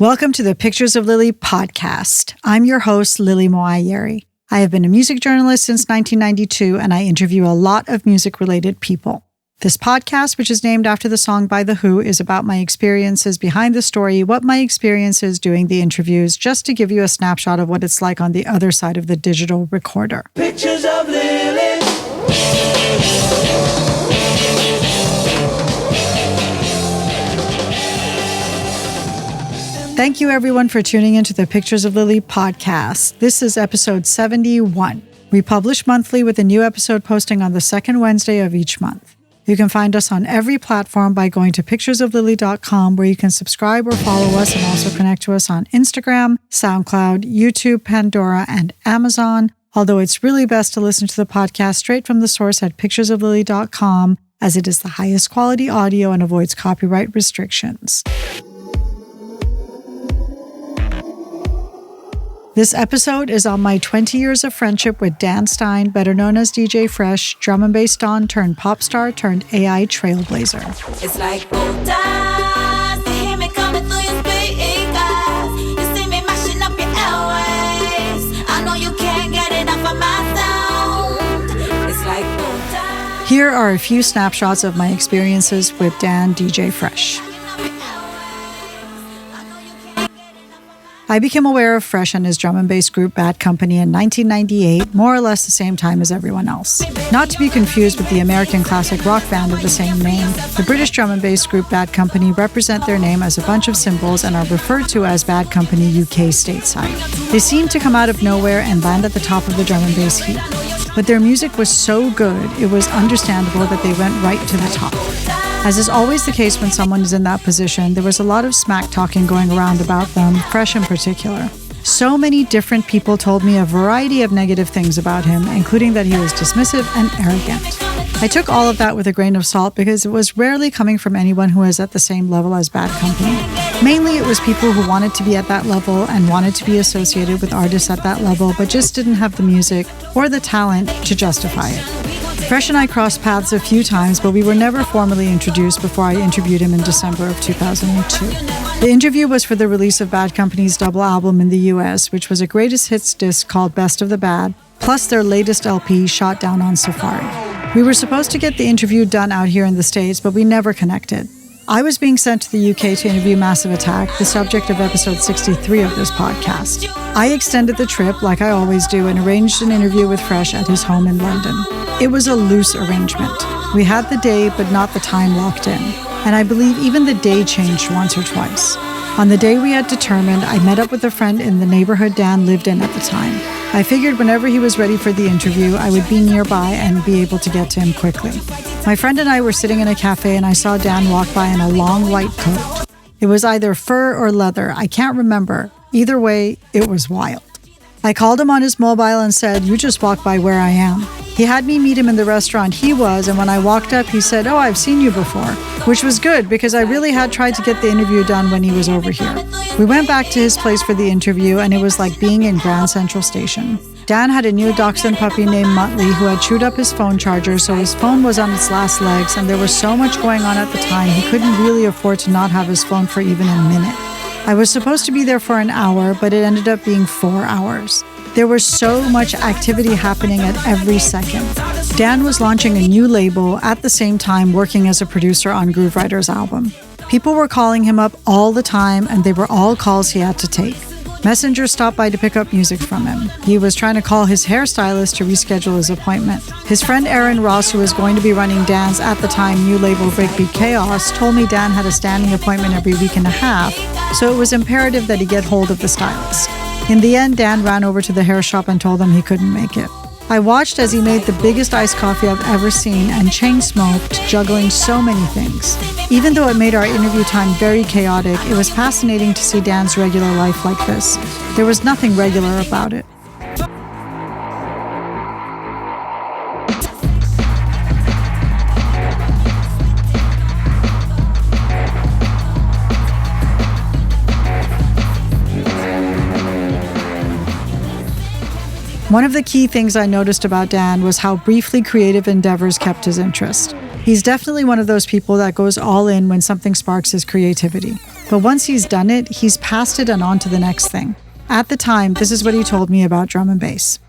Welcome to the Pictures of Lily podcast. I'm your host, Lily Moayeri. I have been a music journalist since 1992, and I interview a lot of music-related people. This podcast, which is named after the song by The Who, is about my experiences behind the story, what my experience is doing the interviews, just to give you a snapshot of what it's like on the other side of the digital recorder. Pictures of Lily. Thank you, everyone, for tuning into the Pictures of Lily podcast. This is episode 71. We publish monthly with a new episode posting on the second Wednesday of each month. You can find us on every platform by going to picturesoflily.com, where you can subscribe or follow us and also connect to us on Instagram, SoundCloud, YouTube, Pandora, and Amazon. Although it's really best to listen to the podcast straight from the source at picturesoflily.com, as it is the highest quality audio and avoids copyright restrictions. This episode is on my 20 years of friendship with Dan Stein, better known as DJ Fresh, drum and bass don turned pop star turned AI trailblazer. It's like old times, you hear me coming through your speakers. You see me mashing up your airwaves. I know you can't get enough of my sound. It's like old times. Here are a few snapshots of my experiences with Dan DJ Fresh. I became aware of Fresh and his drum and bass group Bad Company in 1998, more or less the same time as everyone else. Not to be confused with the American classic rock band of the same name, the British drum and bass group Bad Company represent their name as a bunch of symbols and are referred to as Bad Company UK stateside. They seem to come out of nowhere and land at the top of the drum and bass heap. But their music was so good, it was understandable that they went right to the top. As is always the case when someone is in that position, there was a lot of smack talking going around about them, Fresh in particular. So many different people told me a variety of negative things about him, including that he was dismissive and arrogant. I took all of that with a grain of salt because it was rarely coming from anyone who was at the same level as Bad Company. Mainly it was people who wanted to be at that level and wanted to be associated with artists at that level, but just didn't have the music or the talent to justify it. Fresh and I crossed paths a few times, but we were never formally introduced before I interviewed him in December of 2002. The interview was for the release of Bad Company's double album in the US, which was a greatest hits disc called Best of the Bad, plus their latest LP, Shot Down on Safari. We were supposed to get the interview done out here in the States, but we never connected. I was being sent to the UK to interview Massive Attack, the subject of episode 63 of this podcast. I extended the trip, like I always do, and arranged an interview with Fresh at his home in London. It was a loose arrangement. We had the day, but not the time locked in. And I believe even the day changed once or twice. On the day we had determined, I met up with a friend in the neighborhood Dan lived in at the time. I figured whenever he was ready for the interview, I would be nearby and be able to get to him quickly. My friend and I were sitting in a cafe and I saw Dan walk by in a long white coat. It was either fur or leather, I can't remember. Either way, it was wild. I called him on his mobile and said, "You just walked by where I am." He had me meet him in the restaurant he was, and when I walked up, he said, "Oh, I've seen you before," which was good because I really had tried to get the interview done when he was over here. We went back to his place for the interview, and it was like being in Grand Central Station. Dan had a new dachshund puppy named Muttley who had chewed up his phone charger, so his phone was on its last legs, and there was so much going on at the time, he couldn't really afford to not have his phone for even a minute. I was supposed to be there for an hour, but it ended up being 4 hours. There was so much activity happening at every second. Dan was launching a new label at the same time working as a producer on Groove Rider's album. People were calling him up all the time, and they were all calls he had to take. Messenger stopped by to pick up music from him. He was trying to call his hairstylist to reschedule his appointment. His friend Aaron Ross, who was going to be running Dan's at the time new label Breakbeat Chaos, told me Dan had a standing appointment every week and a half, so it was imperative that he get hold of the stylist. In the end, Dan ran over to the hair shop and told them he couldn't make it. I watched as he made the biggest iced coffee I've ever seen and chain smoked, juggling so many things. Even though it made our interview time very chaotic, it was fascinating to see Dan's regular life like this. There was nothing regular about it. One of the key things I noticed about Dan was how briefly creative endeavors kept his interest. He's definitely one of those people that goes all in when something sparks his creativity. But once he's done it, he's passed it and on to the next thing. At the time, this is what he told me about drum and bass.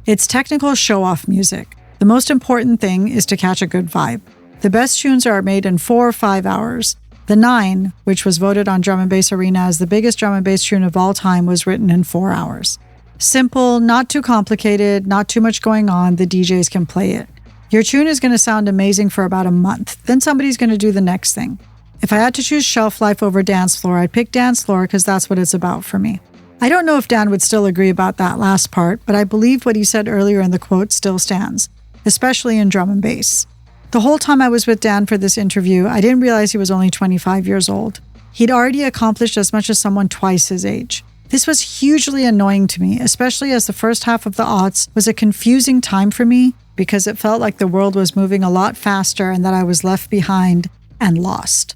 It's technical show-off music. The most important thing is to catch a good vibe. The best tunes are made in 4 or 5 hours. The 9, which was voted on Drum and Bass Arena as the biggest drum and bass tune of all time, was written in 4 hours. Simple, not too complicated, not too much going on, the DJs can play it. Your tune is going to sound amazing for about a month, then somebody's going to do the next thing. If I had to choose shelf life over dance floor, I'd pick dance floor because that's what it's about for me. I don't know if Dan would still agree about that last part, but I believe what he said earlier in the quote still stands, especially in drum and bass. The whole time I was with Dan for this interview, I didn't realize he was only 25 years old. He'd already accomplished as much as someone twice his age. This was hugely annoying to me, especially as the first half of the aughts was a confusing time for me because it felt like the world was moving a lot faster and that I was left behind and lost.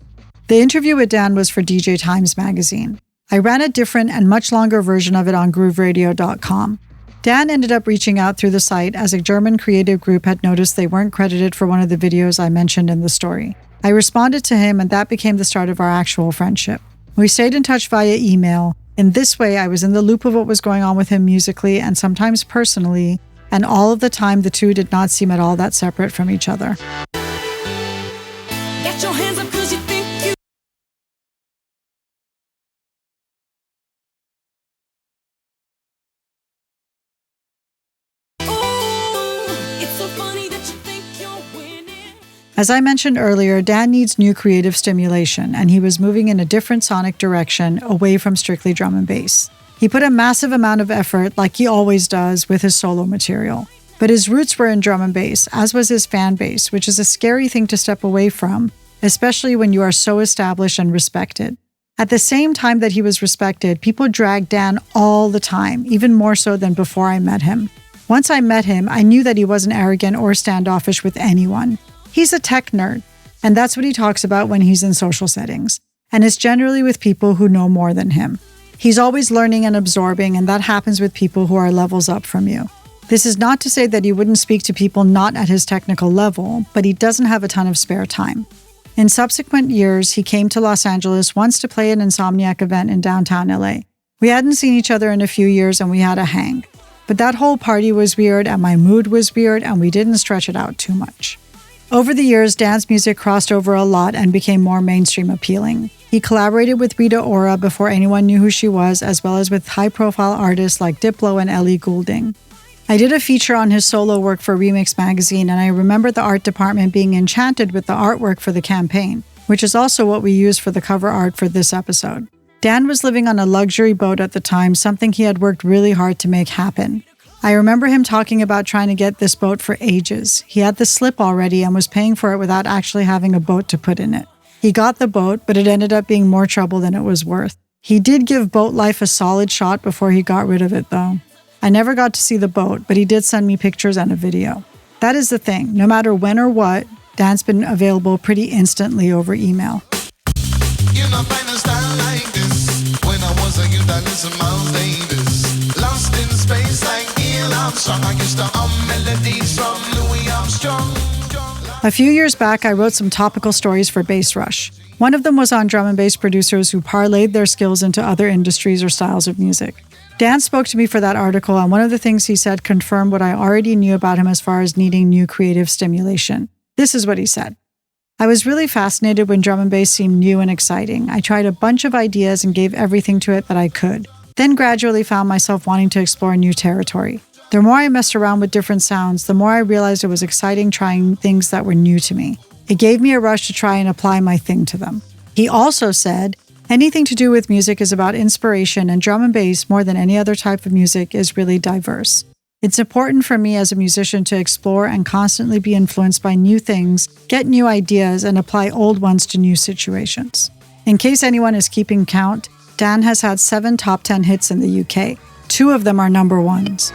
The interview with Dan was for DJ Times magazine. I ran a different and much longer version of it on grooveradio.com. Dan ended up reaching out through the site as a German creative group had noticed they weren't credited for one of the videos I mentioned in the story. I responded to him and that became the start of our actual friendship. We stayed in touch via email. In this way, I was in the loop of what was going on with him musically and sometimes personally, and all of the time the two did not seem at all that separate from each other. Get your hands up 'cause you think you. As I mentioned earlier, Dan needs new creative stimulation, and he was moving in a different sonic direction away from strictly drum and bass. He put a massive amount of effort, like he always does, with his solo material. But his roots were in drum and bass, as was his fan base, which is a scary thing to step away from, especially when you are so established and respected. At the same time that he was respected, people dragged Dan all the time, even more so than before I met him. Once I met him, I knew that he wasn't arrogant or standoffish with anyone. He's a tech nerd, and that's what he talks about when he's in social settings, and it's generally with people who know more than him. He's always learning and absorbing, and that happens with people who are levels up from you. This is not to say that he wouldn't speak to people not at his technical level, but he doesn't have a ton of spare time. In subsequent years, he came to Los Angeles once to play an Insomniac event in downtown LA. We hadn't seen each other in a few years and we had a hang. But that whole party was weird and my mood was weird and we didn't stretch it out too much. Over the years, Dan's music crossed over a lot and became more mainstream appealing. He collaborated with Rita Ora before anyone knew who she was, as well as with high-profile artists like Diplo and Ellie Goulding. I did a feature on his solo work for Remix magazine, and I remember the art department being enchanted with the artwork for the campaign, which is also what we used for the cover art for this episode. Dan was living on a luxury boat at the time, something he had worked really hard to make happen. I remember him talking about trying to get this boat for ages. He had the slip already and was paying for it without actually having a boat to put in it. He got the boat, but it ended up being more trouble than it was worth. He did give boat life a solid shot before he got rid of it, though. I never got to see the boat, but he did send me pictures and a video. That is the thing. No matter when or what, Dan's been available pretty instantly over email. You know, find a style like this. When I was a youth, I listened to Miles Davis. Lost in space like Neil Armstrong. I used to melodies from Louis Armstrong. A few years back, I wrote some topical stories for Bass Rush. One of them was on drum and bass producers who parlayed their skills into other industries or styles of music. Dan spoke to me for that article, and one of the things he said confirmed what I already knew about him as far as needing new creative stimulation. This is what he said. I was really fascinated when drum and bass seemed new and exciting. I tried a bunch of ideas and gave everything to it that I could. Then gradually found myself wanting to explore new territory. The more I messed around with different sounds, the more I realized it was exciting trying things that were new to me. It gave me a rush to try and apply my thing to them. He also said, anything to do with music is about inspiration, and drum and bass, more than any other type of music, is really diverse. It's important for me as a musician to explore and constantly be influenced by new things, get new ideas, and apply old ones to new situations. In case anyone is keeping count, Dan has had 7 top 10 hits in the UK. 2 of them are number ones.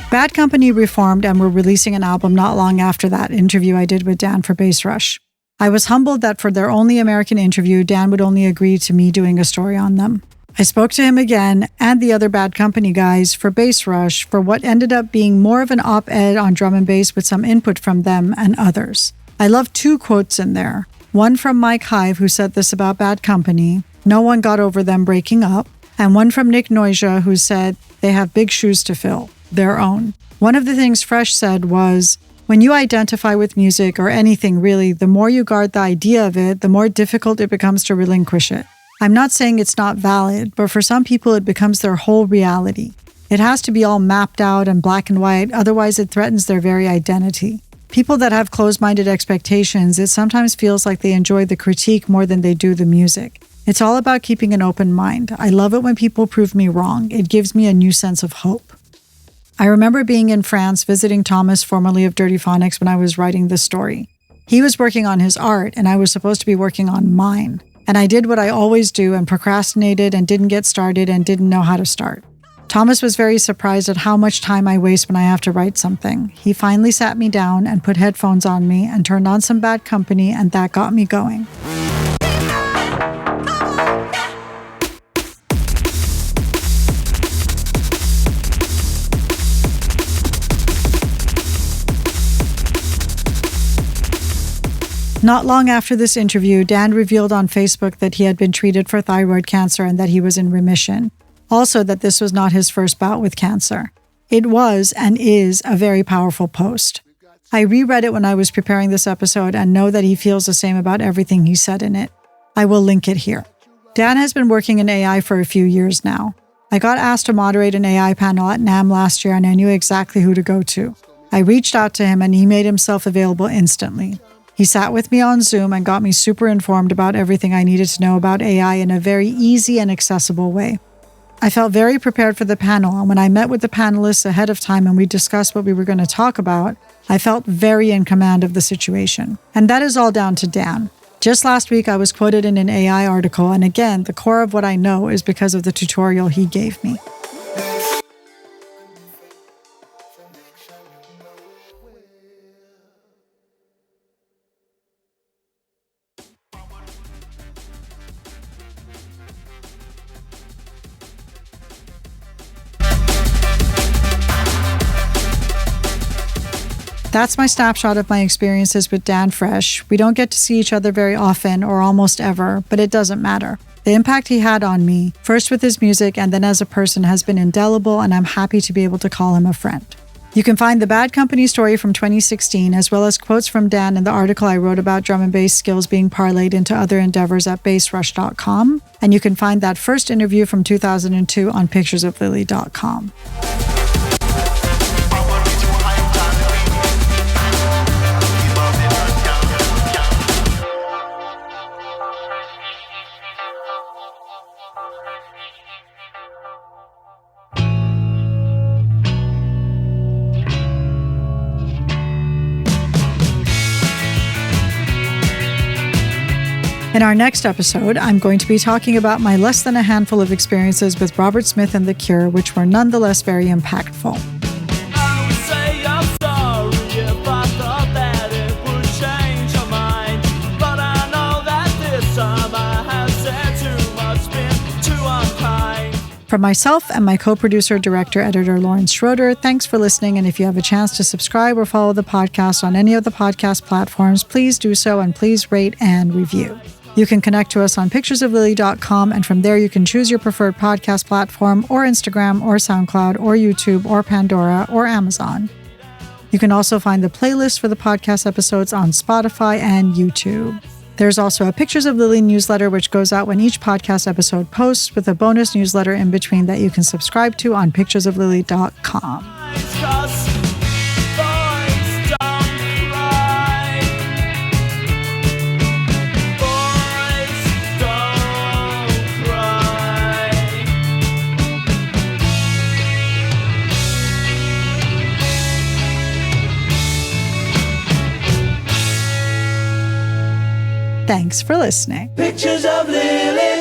Bad Company reformed and were releasing an album not long after that interview I did with Dan for Bass Rush. I was humbled that for their only American interview, Dan would only agree to me doing a story on them. I spoke to him again and the other Bad Company guys for Bass Rush for what ended up being more of an op-ed on drum and bass with some input from them and others. I love 2 quotes in there. One from Mike Hive, who said this about Bad Company: no one got over them breaking up. And one from Nick Noisia, who said they have big shoes to fill, their own. One of the things Fresh said was, when you identify with music or anything really, the more you guard the idea of it, the more difficult it becomes to relinquish it. I'm not saying it's not valid, but for some people it becomes their whole reality. It has to be all mapped out and black and white, otherwise it threatens their very identity. People that have closed-minded expectations, it sometimes feels like they enjoy the critique more than they do the music. It's all about keeping an open mind. I love it when people prove me wrong. It gives me a new sense of hope. I remember being in France visiting Thomas, formerly of Dirty Phonics, when I was writing this story. He was working on his art, and I was supposed to be working on mine. And I did what I always do and procrastinated and didn't get started and didn't know how to start. Thomas was very surprised at how much time I waste when I have to write something. He finally sat me down and put headphones on me and turned on some Bad Company, and that got me going. Not long after this interview, Dan revealed on Facebook that he had been treated for thyroid cancer and that he was in remission. Also, that this was not his first bout with cancer. It was and is a very powerful post. I reread it when I was preparing this episode and know that he feels the same about everything he said in it. I will link it here. Dan has been working in AI for a few years now. I got asked to moderate an AI panel at NAMM last year and I knew exactly who to go to. I reached out to him and he made himself available instantly. He sat with me on Zoom and got me super informed about everything I needed to know about AI in a very easy and accessible way. I felt very prepared for the panel, and when I met with the panelists ahead of time and we discussed what we were going to talk about, I felt very in command of the situation. And that is all down to Dan. Just last week, I was quoted in an AI article, and again, the core of what I know is because of the tutorial he gave me. That's my snapshot of my experiences with Dan Fresh. We don't get to see each other very often or almost ever, but it doesn't matter. The impact he had on me, first with his music and then as a person, has been indelible, and I'm happy to be able to call him a friend. You can find the Bad Company story from 2016, as well as quotes from Dan in the article I wrote about drum and bass skills being parlayed into other endeavors at bassrush.com, and you can find that first interview from 2002 on picturesoflily.com. In our next episode, I'm going to be talking about my less than a handful of experiences with Robert Smith and The Cure, which were nonetheless very impactful. I would say I'm sorry if I thought that it would change your mind, but I know that this time I have said too much, been too unkind. From myself and my co-producer, director, editor, Lawrence Schroeder, thanks for listening, and if you have a chance to subscribe or follow the podcast on any of the podcast platforms, please do so, and please rate and review. You can connect to us on picturesoflily.com, and from there you can choose your preferred podcast platform, or Instagram, or SoundCloud, or YouTube, or Pandora, or Amazon. You can also find the playlist for the podcast episodes on Spotify and YouTube. There's also a Pictures of Lily newsletter, which goes out when each podcast episode posts, with a bonus newsletter in between that you can subscribe to on picturesoflily.com. Thanks for listening. Pictures of Lily.